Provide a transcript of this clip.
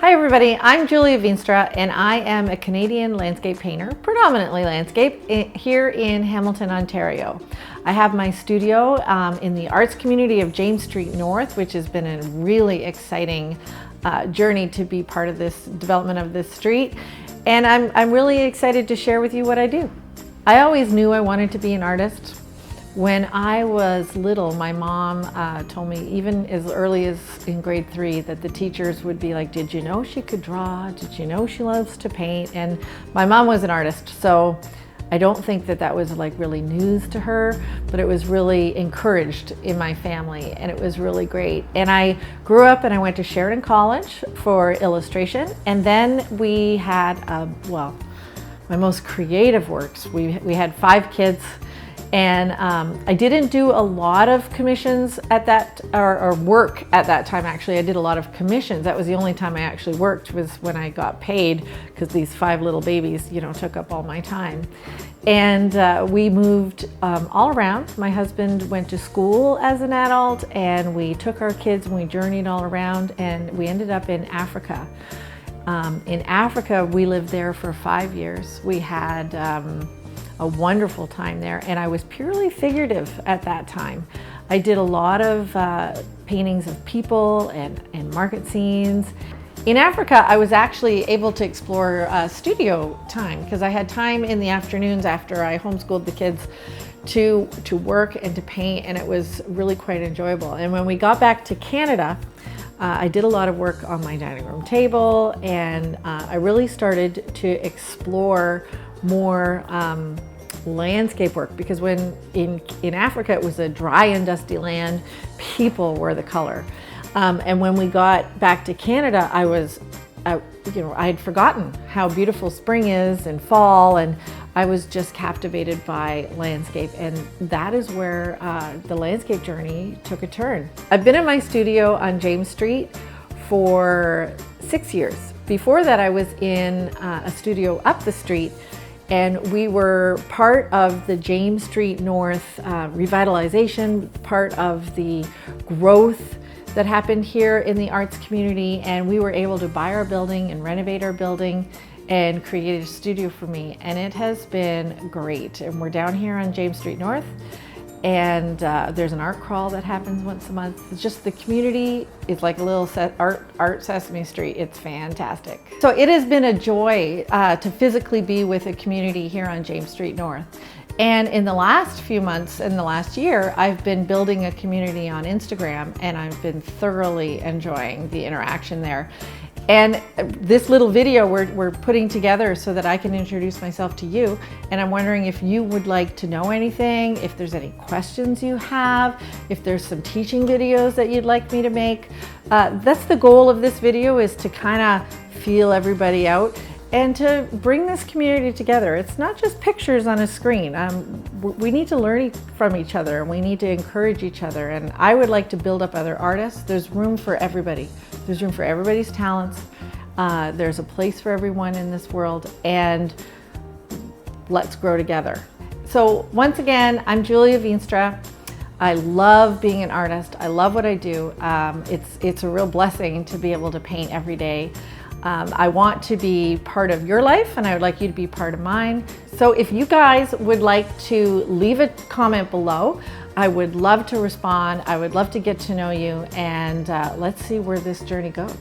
Hi everybody, I'm Julia Veenstra and I am a Canadian landscape painter, predominantly landscape, here in Hamilton, Ontario. I have my studio in the arts community of James Street North, which has been a really exciting journey to be part of this development of this street. And I'm really excited to share with you what I do. I always knew I wanted to be an artist. When I was little, my mom told me, even as early as in grade 3, that the teachers would be like, did you know she could draw? Did you know she loves to paint? And my mom was an artist, so I don't think that that was like really news to her, but it was really encouraged in my family and it was really great. And I grew up and I went to Sheridan College for illustration, and then we had, well, my most creative works. We had 5 kids. And I didn't do a lot of commissions at that, or work at that time actually. I did a lot of commissions. That was the only time I actually worked, was when I got paid, because these 5 little babies, you know, took up all my time. And we moved all around. My husband went to school as an adult, and we took our kids and we journeyed all around, and we ended up in Africa. In Africa, we lived there for 5 years. We had a wonderful time there, and I was purely figurative at that time. I did a lot of paintings of people and market scenes. In Africa, I was actually able to explore studio time, because I had time in the afternoons after I homeschooled the kids to work and to paint, and it was really quite enjoyable. And when we got back to Canada, I did a lot of work on my dining room table, and I really started to explore more landscape work, because when in Africa it was a dry and dusty land, people were the color. And when we got back to Canada, I was, you know, I had forgotten how beautiful spring is and fall, and I was just captivated by landscape, and that is where the landscape journey took a turn. I've been in my studio on James Street for 6 years. Before that, I was in a studio up the street, and we were part of the James Street North revitalization, part of the growth that happened here in the arts community, and we were able to buy our building and renovate our building and create a studio for me, and it has been great. And we're down here on James Street North, and there's an art crawl that happens once a month. It's just, the community is like a little art Sesame Street. It's fantastic. So it has been a joy to physically be with a community here on James Street North. And in the last few months, in the last year, I've been building a community on Instagram, and I've been thoroughly enjoying the interaction there. And this little video we're putting together so that I can introduce myself to you, and I'm wondering if you would like to know anything, if there's any questions you have, if there's some teaching videos that you'd like me to make. That's the goal of this video, is to kind of feel everybody out and to bring this community together. It's not just pictures on a screen. We need to learn from each other, and we need to encourage each other. And I would like to build up other artists. There's room for everybody. There's room for everybody's talents. There's a place for everyone in this world, and let's grow together. So once again, I'm Julia Veenstra. I love being an artist. I love what I do. It's a real blessing to be able to paint every day. I want to be part of your life, and I would like you to be part of mine. So if you guys would like to leave a comment below, I would love to respond. I would love to get to know you, and let's see where this journey goes.